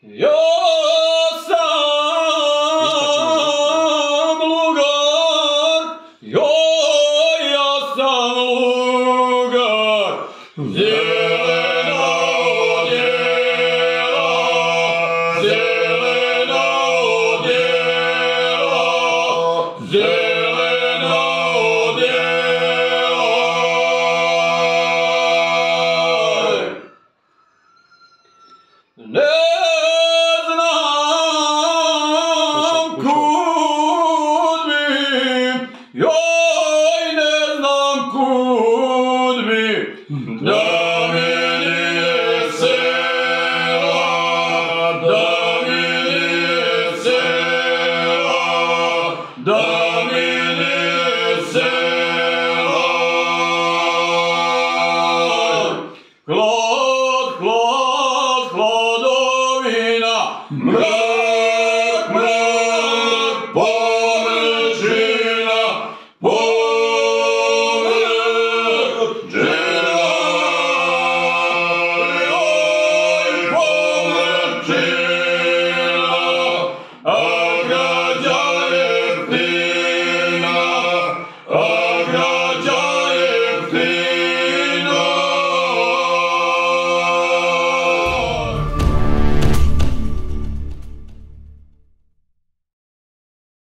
Ja sam lugar, joj, ja sam lugar, zelena odjela, zelena odjela, zelena odjela. Ne znam kud bi, joj, ne znam kud bi, da mi nije sela, da mi nije sela, da mi nije sela. Hlad, hlad, hladovina, mrak.